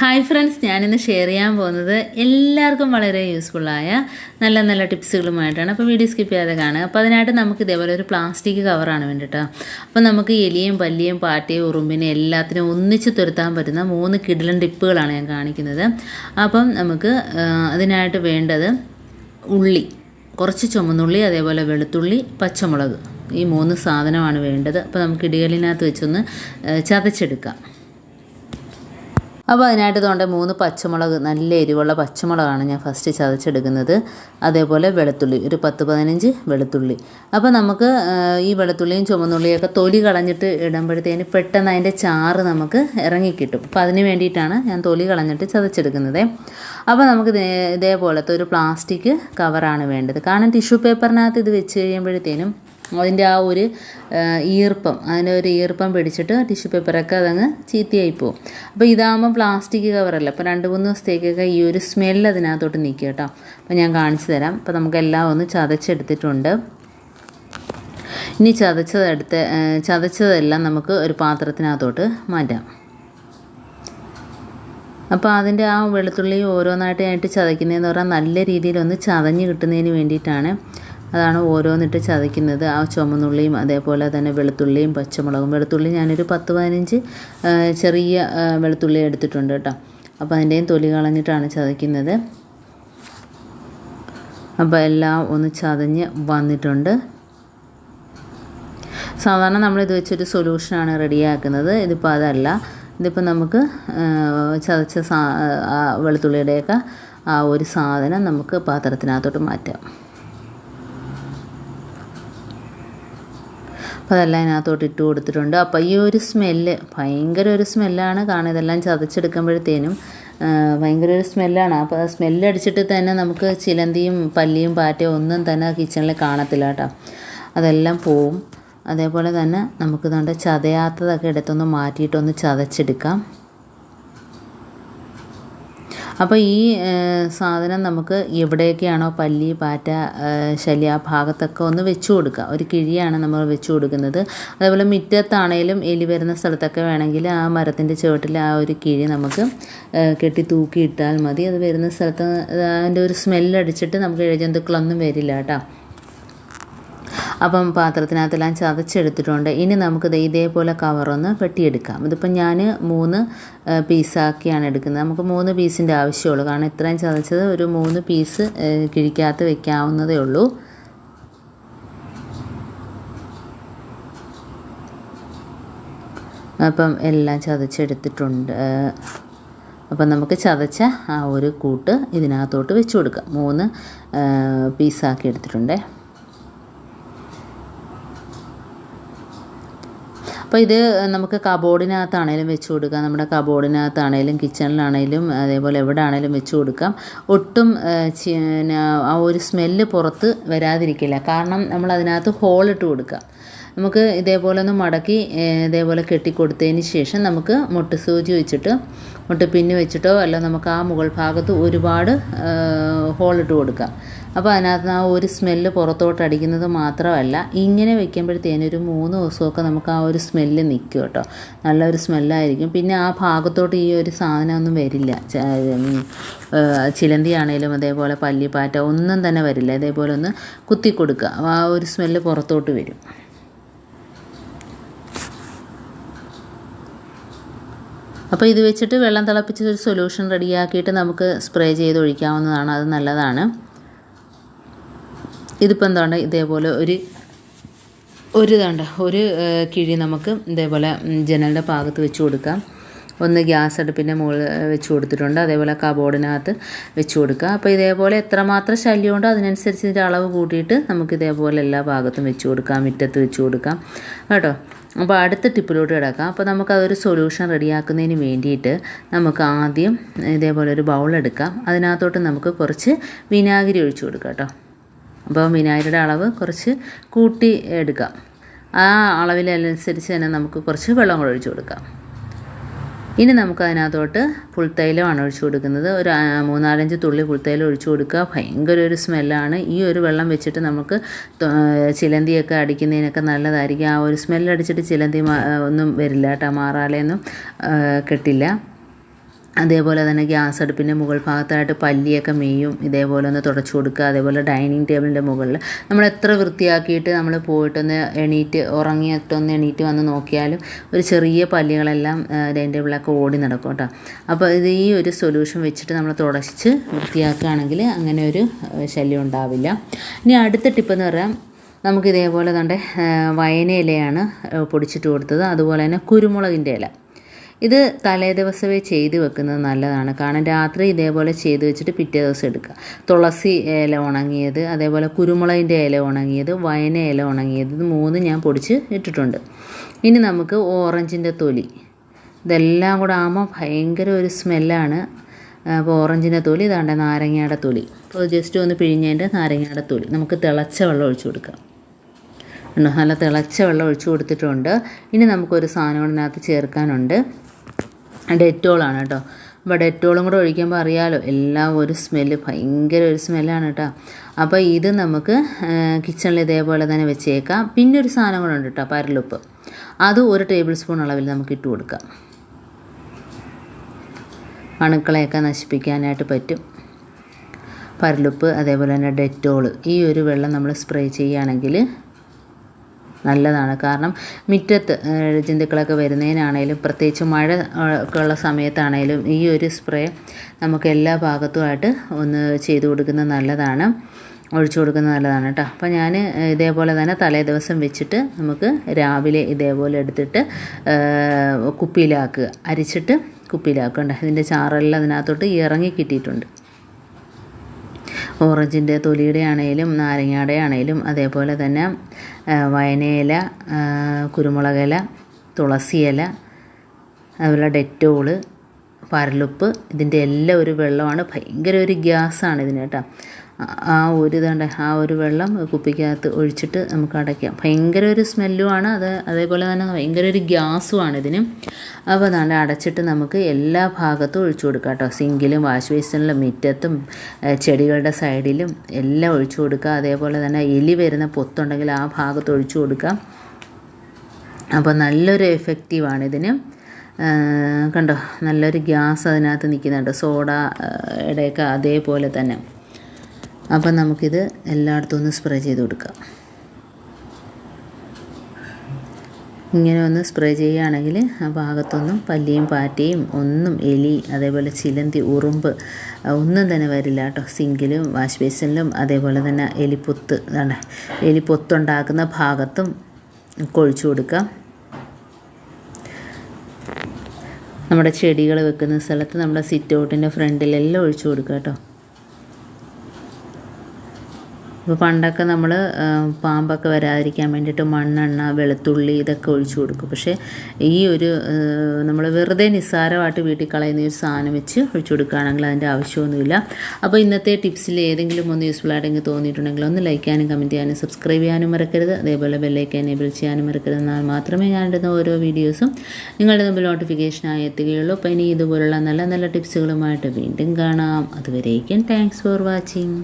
Hi friends, ഞാനിന്ന് share ചെയ്യാൻ പോകുന്നത് എല്ലാവർക്കും വളരെ യൂസ്ഫുള്ളായ നല്ല നല്ല ടിപ്സുകളുമായിട്ടാണ്. അപ്പോൾ വീഡിയോ സ്കിപ്പ് ചെയ്യാതെ കാണുക. അപ്പോൾ അതിനായിട്ട് നമുക്ക് ഇതേപോലെ ഒരു പ്ലാസ്റ്റിക് കവറാണ് വേണ്ടിയിട്ട്. അപ്പോൾ നമുക്ക് എലിയും പല്ലിയും പാറ്റയും ഉറുമ്പിനെ എല്ലാത്തിനും ഒന്നിച്ച് തുരത്താൻ പറ്റുന്ന 3 കിടിലൻ ടിപ്പുകളാണ് ഞാൻ കാണിക്കുന്നത്. അപ്പം നമുക്ക് അതിനായിട്ട് വേണ്ടത് ഉള്ളി, കുറച്ച് ചുമന്നുള്ളി, അതേപോലെ വെളുത്തുള്ളി, പച്ചമുളക്, ഈ 3 സാധനമാണ് വേണ്ടത്. അപ്പോൾ നമുക്ക് ഇടികല്ലിനകത്ത് വെച്ചൊന്ന് ചതച്ചെടുക്കാം. അപ്പോൾ അതിനായിട്ട് തോണ്ട 3 പച്ചമുളക്, നല്ല എരിവുള്ള പച്ചമുളകാണ് ഞാൻ ഫസ്റ്റ് ചതച്ചെടുക്കുന്നത്. അതേപോലെ വെളുത്തുള്ളി, ഒരു 10-15 വെളുത്തുള്ളി. അപ്പോൾ നമുക്ക് ഈ വെളുത്തുള്ളിയും ചുമന്നുള്ളിയൊക്കെ തൊലി കളഞ്ഞിട്ട് ഇടുമ്പോഴത്തേന് പെട്ടെന്ന് അതിൻ്റെ ചാറ് നമുക്ക് ഇറങ്ങിക്കിട്ടും. അപ്പോൾ അതിന് വേണ്ടിയിട്ടാണ് ഞാൻ തൊലി കളഞ്ഞിട്ട് ചതച്ചെടുക്കുന്നത്. അപ്പോൾ നമുക്ക് ഇതേപോലത്തെ ഒരു പ്ലാസ്റ്റിക് കവറാണ് വേണ്ടത്. കാരണം ടിഷ്യൂ പേപ്പറിനകത്ത് ഇത് വെച്ച് കഴിയുമ്പോഴത്തേനും അതിൻ്റെ ആ ഒരു ഈർപ്പം, അതിൻ്റെ ഒരു ഈർപ്പം പിടിച്ചിട്ട് ടിഷ്യൂ പേപ്പറൊക്കെ അതങ്ങ് ചീത്തയായി പോകും. അപ്പോൾ ഇതാകുമ്പോൾ പ്ലാസ്റ്റിക് കവറല്ല, അപ്പോൾ 2-3 ദിവസത്തേക്കൊക്കെ ഈ ഒരു സ്മെല്ല് അതിനകത്തോട്ട് നിൽക്കുക കേട്ടോ. അപ്പോൾ ഞാൻ കാണിച്ചു തരാം. അപ്പോൾ നമുക്കെല്ലാം ഒന്ന് ചതച്ചെടുത്തിട്ടുണ്ട്. ഇനി ചതച്ചതെല്ലാം നമുക്ക് ഒരു പാത്രത്തിനകത്തോട്ട് മാറ്റാം. അപ്പോൾ അതിൻ്റെ ആ വെളുത്തുള്ളി ഓരോന്നായിട്ട് ചതയ്ക്കുന്നതെന്ന് പറഞ്ഞാൽ നല്ല രീതിയിലൊന്ന് ചതഞ്ഞ് കിട്ടുന്നതിന് വേണ്ടിയിട്ടാണ്. അതാണ് ഓരോന്നിട്ട് ചതയ്ക്കുന്നത്. ആ ചുമന്നുള്ളിയും അതേപോലെ തന്നെ വെളുത്തുള്ളിയും പച്ചമുളകും. വെളുത്തുള്ളി ഞാനൊരു 10-15 ചെറിയ വെളുത്തുള്ളി എടുത്തിട്ടുണ്ട് കേട്ടോ. അപ്പോൾ അതിൻ്റെയും തൊലി കളഞ്ഞിട്ടാണ് ചതയ്ക്കുന്നത്. അപ്പോൾ എല്ലാം ഒന്ന് ചതഞ്ഞ് വന്നിട്ടുണ്ട്. സാധാരണ നമ്മളിത് വെച്ചൊരു സൊല്യൂഷനാണ് റെഡിയാക്കുന്നത്. ഇതിപ്പോൾ അതല്ല. ഇതിപ്പോൾ നമുക്ക് ചതച്ച വെളുത്തുള്ളിയുടെയൊക്കെ ആ ഒരു സാധനം നമുക്ക് പാത്രത്തിനകത്തോട്ട് മാറ്റാം. അപ്പോൾ അതെല്ലാം അതിനകത്തോട്ട് ഇട്ട് കൊടുത്തിട്ടുണ്ട്. അപ്പോൾ ഈ ഒരു സ്മെല്ല് ഭയങ്കര ഒരു സ്മെല്ലാണ്. കാരണം ഇതെല്ലാം ചതച്ചെടുക്കുമ്പോഴത്തേനും ഭയങ്കര ഒരു സ്മെല്ലാണ്. അപ്പോൾ ആ സ്മെല്ലടിച്ചിട്ട് തന്നെ നമുക്ക് ചിലന്തിയും പല്ലിയും പാറ്റയും ഒന്നും തന്നെ കിച്ചണിൽ കാണത്തില്ല കേട്ടോ. അതെല്ലാം പോവും. അതേപോലെ തന്നെ നമുക്ക് നമ്മുടെ ചതയാത്തതൊക്കെ എടുത്തൊന്ന് മാറ്റിയിട്ടൊന്ന് ചതച്ചെടുക്കാം. അപ്പോൾ ഈ സാധനം നമുക്ക് എവിടെയൊക്കെയാണോ പല്ലി പാറ്റ ശല്യം ആ ഭാഗത്തൊക്കെ ഒന്ന് വെച്ച് കൊടുക്കുക. ഒരു കിഴിയാണ് നമ്മൾ വെച്ച് കൊടുക്കുന്നത്. അതേപോലെ മുറ്റത്താണേലും എലി വരുന്ന സ്ഥലത്തൊക്കെ വേണമെങ്കിൽ ആ മരത്തിൻ്റെ ചുവട്ടിൽ ആ ഒരു കിഴി നമുക്ക് കെട്ടി തൂക്കിയിട്ടാൽ മതി. അത് വരുന്ന സ്ഥലത്ത് അതിൻ്റെ ഒരു സ്മെല്ലടിച്ചിട്ട് നമുക്ക് ഇഴജന്തുക്കളൊന്നും വരില്ല കേട്ടോ. അപ്പം പാത്രത്തിനകത്തെല്ലാം ചതച്ചെടുത്തിട്ടുണ്ട്. ഇനി നമുക്ക് ഇതേപോലെ കവറൊന്ന് വെട്ടിയെടുക്കാം. ഇതിപ്പം ഞാൻ 3 പീസാക്കിയാണ് എടുക്കുന്നത്. നമുക്ക് 3 പീസിൻ്റെ ആവശ്യമുള്ളൂ. കാരണം ഇത്രയും ചതച്ചത് ഒരു 3 പീസ് കിഴിക്കകത്ത് വെക്കാവുന്നതേ ഉള്ളൂ. അപ്പം എല്ലാം ചതച്ചെടുത്തിട്ടുണ്ട്. അപ്പം നമുക്ക് ചതച്ച ആ ഒരു കൂട്ട് ഇതിനകത്തോട്ട് വെച്ച് കൊടുക്കാം. 3 പീസാക്കി എടുത്തിട്ടുണ്ടേ. അപ്പോൾ ഇത് നമുക്ക് കബോർഡിനകത്താണേലും വെച്ച് കൊടുക്കാം. നമ്മുടെ കബോർഡിനകത്താണേലും കിച്ചണിലാണേലും അതേപോലെ എവിടെ ആണേലും വെച്ച് കൊടുക്കാം. ഒട്ടും ആ ഒരു സ്മെല്ല് പുറത്ത് വരാതിരിക്കില്ല. കാരണം നമ്മൾ അതിനകത്ത് ഹോളിട്ട് കൊടുക്കാം. നമുക്ക് ഇതേപോലെ ഒന്ന് മടക്കി ഇതേപോലെ കെട്ടിക്കൊടുത്തതിന് ശേഷം നമുക്ക് മുട്ടുസൂചി വെച്ചിട്ട് മുട്ടുപിന്ന് വെച്ചിട്ടോ അല്ല നമുക്ക് ആ മുകൾ ഭാഗത്ത് ഒരുപാട് ഹോളിട്ട് കൊടുക്കാം. അപ്പോൾ അതിനകത്ത് ആ ഒരു സ്മെല്ല് പുറത്തോട്ട് അടിക്കുന്നത് മാത്രമല്ല, ഇങ്ങനെ വെക്കുമ്പോഴത്തേനും ഒരു 3 ദിവസമൊക്കെ നമുക്ക് ആ ഒരു സ്മെല്ല് നിൽക്കും കേട്ടോ. നല്ലൊരു സ്മെല്ലായിരിക്കും. പിന്നെ ആ ഭാഗത്തോട്ട് ഈ ഒരു സാധനമൊന്നും വരില്ല. ചിലന്തിയാണേലും അതേപോലെ പല്ലിപ്പാറ്റ ഒന്നും തന്നെ വരില്ല. ഇതേപോലെ ഒന്ന് കുത്തി കൊടുക്കുക. ആ ഒരു സ്മെല്ല് പുറത്തോട്ട് വരും. അപ്പോൾ ഇത് വെച്ചിട്ട് വെള്ളം തിളപ്പിച്ച് ഒരു സൊല്യൂഷൻ റെഡിയാക്കിയിട്ട് നമുക്ക് സ്പ്രേ ചെയ്ത് ഒഴിക്കാവുന്നതാണ്. അത് നല്ലതാണ്. ഇതിപ്പോൾ എന്താണ് ഇതേപോലെ ഒരു കിഴി നമുക്ക് ഇതേപോലെ ജനലിൻ്റെ ഭാഗത്ത് വെച്ച് കൊടുക്കാം. ഒന്ന് ഗ്യാസ് അടുപ്പിൻ്റെ മുകളിൽ വെച്ച് കൊടുത്തിട്ടുണ്ട്. അതേപോലെ കബോർഡിനകത്ത് വെച്ച് കൊടുക്കുക. അപ്പോൾ ഇതേപോലെ എത്രമാത്രം ശല്യമുണ്ടോ അതിനനുസരിച്ച് ഇതിൻ്റെ അളവ് കൂട്ടിയിട്ട് നമുക്ക് ഇതേപോലെ എല്ലാ ഭാഗത്തും വെച്ച് കൊടുക്കാം. മുറ്റത്ത് വെച്ച് കൊടുക്കാം കേട്ടോ. അപ്പോൾ അടുത്ത ടിപ്പിലോട്ട് കിടക്കാം. അപ്പോൾ നമുക്കതൊരു സൊല്യൂഷൻ റെഡിയാക്കുന്നതിന് വേണ്ടിയിട്ട് നമുക്ക് ആദ്യം ഇതേപോലെ ഒരു ബൗളെടുക്കാം. അതിനകത്തോട്ട് നമുക്ക് കുറച്ച് വിനാഗിരി ഒഴിച്ച് കൊടുക്കാം കേട്ടോ. അപ്പോൾ വിനാഗിരിയുടെ അളവ് കുറച്ച് കൂട്ടി എടുക്കാം. ആ അളവിനനുസരിച്ച് തന്നെ നമുക്ക് കുറച്ച് വെള്ളം കൂടെ ഒഴിച്ച് കൊടുക്കാം. ഇനി നമുക്ക് അതിനകത്തോട്ട് പുൽത്തൈലമാണ് ഒഴിച്ചു കൊടുക്കുന്നത്. ഒരു 3-4 തുള്ളി പുൽത്തൈലം ഒഴിച്ചു കൊടുക്കുക. ഭയങ്കര ഒരു സ്മെല്ലാണ്. ഈ ഒരു വെള്ളം വെച്ചിട്ട് നമുക്ക് ചിലന്തിയൊക്കെ അടിക്കുന്നതിനൊക്കെ നല്ലതായിരിക്കും. ആ ഒരു സ്മെല്ലടിച്ചിട്ട് ചിലന്തി ഒന്നും വരില്ല കേട്ടോ. മാറാലയൊന്നും കെട്ടില്ല. അതേപോലെ തന്നെ ഗ്യാസ് അടുപ്പിൻ്റെ മുകൾ ഭാഗത്തായിട്ട് പല്ലിയൊക്കെ മേയും ഇതേപോലെ ഒന്ന് തുടച്ചു കൊടുക്കുക. അതേപോലെ ഡൈനിങ് ടേബിളിൻ്റെ മുകളിൽ നമ്മൾ എത്ര വൃത്തിയാക്കിയിട്ട് നമ്മൾ പോയിട്ടൊന്ന് എണീറ്റ് വന്ന് നോക്കിയാലും ഒരു ചെറിയ പല്ലികളെല്ലാം ഡൈനിങ് ടേബിളൊക്കെ ഓടി നടക്കും കേട്ടോ. അപ്പോൾ ഇത് ഈ ഒരു സൊല്യൂഷൻ വെച്ചിട്ട് നമ്മൾ തുടച്ച് വൃത്തിയാക്കുകയാണെങ്കിൽ അങ്ങനെ ഒരു ശല്യം ഉണ്ടാവില്ല. ഇനി അടുത്ത ടിപ്പെന്ന് പറയാം, നമുക്ക് ഇതേപോലെ തന്നെ വയനയിലയാണ് പൊടിച്ചിട്ട് കൊടുത്തത്. അതുപോലെ തന്നെ കുരുമുളകിൻ്റെ ഇല, ഇത് തലേ ദിവസമേ ചെയ്ത് വെക്കുന്നത് നല്ലതാണ്. കാരണം രാത്രി ഇതേപോലെ ചെയ്ത് വെച്ചിട്ട് പിറ്റേ ദിവസം എടുക്കുക. തുളസി ഇല ഉണങ്ങിയത്, അതേപോലെ കുരുമുളകിൻ്റെ ഇല ഉണങ്ങിയത്, വയന ഇല ഉണങ്ങിയത്, ഇത് 3 ഞാൻ പൊടിച്ച് ഇട്ടിട്ടുണ്ട്. ഇനി നമുക്ക് ഓറഞ്ചിൻ്റെ തൊലി, ഇതെല്ലാം കൂടെ ആകുമ്പോൾ ഭയങ്കര ഒരു സ്മെല്ലാണ്. അപ്പോൾ ഓറഞ്ചിൻ്റെ തൊലി, ഇതാണ്ട് നാരങ്ങയുടെ തൊലി, അപ്പോൾ ജസ്റ്റ് ഒന്ന് പിഴിഞ്ഞതിൻ്റെ നാരങ്ങയുടെ തൊലി നമുക്ക് തിളച്ച വെള്ളം ഒഴിച്ചു കൊടുക്കാം. നല്ല തിളച്ച വെള്ളം ഒഴിച്ചു കൊടുത്തിട്ടുണ്ട്. ഇനി നമുക്കൊരു സാധനം ഇതിനകത്ത് ചേർക്കാനുണ്ട്, ഡെറ്റോളാണ് കേട്ടോ. അപ്പോൾ ഡെറ്റോളും കൂടെ ഒഴിക്കുമ്പോൾ അറിയാമല്ലോ, എല്ലാം ഒരു സ്മെല്ല്, ഭയങ്കര ഒരു സ്മെല്ലാണ് കേട്ടോ. അപ്പോൾ ഇത് നമുക്ക് കിച്ചണിൽ ഇതേപോലെ തന്നെ വെച്ചേക്കാം. പിന്നെ ഒരു സാധനം കൂടെ ഉണ്ട് കേട്ടോ, പരലുപ്പ്, അത് 1 ടേബിൾ സ്പൂൺ അളവിൽ നമുക്ക് ഇട്ട് കൊടുക്കാം. അണുക്കളെയൊക്കെ നശിപ്പിക്കാനായിട്ട് പറ്റും. പരലുപ്പ് അതേപോലെ തന്നെ ഡെറ്റോൾ, ഈ ഒരു വെള്ളം നമ്മൾ സ്പ്രേ ചെയ്യുകയാണെങ്കിൽ നല്ലതാണ്. കാരണം മുറ്റത്ത് ജന്തുക്കളൊക്കെ വരുന്നതിനാണേലും, പ്രത്യേകിച്ച് മഴ ഒക്കെ ഉള്ള സമയത്താണേലും ഈ ഒരു സ്പ്രേ നമുക്ക് എല്ലാ ഭാഗത്തുമായിട്ട് ഒന്ന് ചെയ്ത് കൊടുക്കുന്നത് നല്ലതാണ്, ഒഴിച്ചു കൊടുക്കുന്നത് നല്ലതാണ് കേട്ടോ. അപ്പോൾ ഞാൻ ഇതേപോലെ തന്നെ തലേ ദിവസം വെച്ചിട്ട് നമുക്ക് രാവിലെ ഇതേപോലെ എടുത്തിട്ട് കുപ്പിയിലാക്കുക, അരിച്ചിട്ട് കുപ്പിയിലാക്കണ്ട. ഇതിൻ്റെ ചാറെല്ലാം അതിനകത്തോട്ട് ഇറങ്ങി കിട്ടിയിട്ടുണ്ട്. ഓറഞ്ചിൻ്റെ തൊലിയുടെ ആണെങ്കിലും നാരങ്ങയുടെ ആണെങ്കിലും അതേപോലെ തന്നെ വയനയില, കുരുമുളകില, തുളസിയില, അതുപോലെ ഡെറ്റോള്, പരലുപ്പ്, ഇതിൻ്റെ എല്ലാം ഒരു വെള്ളമാണ്. ഭയങ്കര ഒരു ഗ്യാസാണ് ഇതിന് കേട്ടോ. ആ ഒരു വെള്ളം കുപ്പിക്കകത്ത് ഒഴിച്ചിട്ട് നമുക്ക് അടയ്ക്കാം. ഭയങ്കര ഒരു സ്മെല്ലുമാണ് അതേപോലെ തന്നെ ഭയങ്കര ഒരു ഗ്യാസുമാണ് ഇതിന്. അപ്പോൾ അതാണ്ട് അടച്ചിട്ട് നമുക്ക് എല്ലാ ഭാഗത്തും ഒഴിച്ചു കൊടുക്കാം കേട്ടോ. സിങ്കിലും വാഷ് ബേസിനിലും മുറ്റത്തും ചെടികളുടെ സൈഡിലും എല്ലാം ഒഴിച്ചു കൊടുക്കുക. അതേപോലെ തന്നെ എലി വരുന്ന പൊത്തുണ്ടെങ്കിൽ ആ ഭാഗത്ത് ഒഴിച്ചു കൊടുക്കാം. അപ്പോൾ നല്ലൊരു എഫക്റ്റീവാണ് ഇതിന്. കണ്ടോ, നല്ലൊരു ഗ്യാസ് അതിനകത്ത് നിൽക്കുന്നുണ്ട്, സോഡയുടെയൊക്കെ അതേപോലെ തന്നെ. അപ്പം നമുക്കിത് എല്ലായിടത്തും ഒന്ന് സ്പ്രേ ചെയ്ത് കൊടുക്കാം. ഇങ്ങനെ ഒന്ന് സ്പ്രേ ചെയ്യുകയാണെങ്കിൽ ആ ഭാഗത്തൊന്നും പല്ലിയും പാറ്റയും ഒന്നും, എലി അതേപോലെ ചിലന്തി, ഉറുമ്പ് ഒന്നും തന്നെ വരില്ല കേട്ടോ. സിങ്കിലും വാഷ് ബേസിനിലും അതേപോലെ തന്നെ എലിപ്പൊത്തുണ്ടാക്കുന്ന ഭാഗത്തും ഒഴിച്ചു കൊടുക്കാം. നമ്മുടെ ചെടികൾ വെക്കുന്ന സ്ഥലത്ത്, നമ്മുടെ സിറ്റ് ഔട്ടിൻ്റെ ഫ്രണ്ടിലെല്ലാം ഒഴിച്ചു കൊടുക്കുക കേട്ടോ. ഇപ്പോൾ പണ്ടൊക്കെ നമ്മൾ പാമ്പൊക്കെ വരാതിരിക്കാൻ വേണ്ടിയിട്ട് മണ്ണെണ്ണ, വെളുത്തുള്ളി ഇതൊക്കെ ഒഴിച്ചു കൊടുക്കും. പക്ഷേ ഈ ഒരു നമ്മൾ വെറുതെ നിസ്സാരമായിട്ട് വീട്ടിൽ കളയുന്ന ഒരു സാധനം വെച്ച് ഒഴിച്ചു കൊടുക്കുകയാണെങ്കിൽ അതിൻ്റെ ആവശ്യമൊന്നുമില്ല. അപ്പോൾ ഇന്നത്തെ ടിപ്സിൽ ഏതെങ്കിലും ഒന്ന് യൂസ്ഫുൾ ആയിട്ടെങ്കിൽ തോന്നിയിട്ടുണ്ടെങ്കിൽ ഒന്ന് ലൈക്ക് ചെയ്യാനും കമൻറ്റ് ചെയ്യാനും സബ്സ്ക്രൈബ് ചെയ്യാനും മറക്കരുത്. അതേപോലെ ബെല്ലൈക്കൻ എനേബിൾ ചെയ്യാനും മറക്കരുത്. എന്നാൽ മാത്രമേ ഞാൻ ഇടുന്ന ഓരോ വീഡിയോസും നിങ്ങളുടെ മുമ്പിൽ നോട്ടിഫിക്കേഷനായി എത്തുകയുള്ളൂ. അപ്പോൾ ഇനി ഇതുപോലുള്ള നല്ല നല്ല ടിപ്സുകളുമായിട്ട് വീണ്ടും കാണാം. അതുവരേക്കും താങ്ക്സ് ഫോർ വാച്ചിങ്.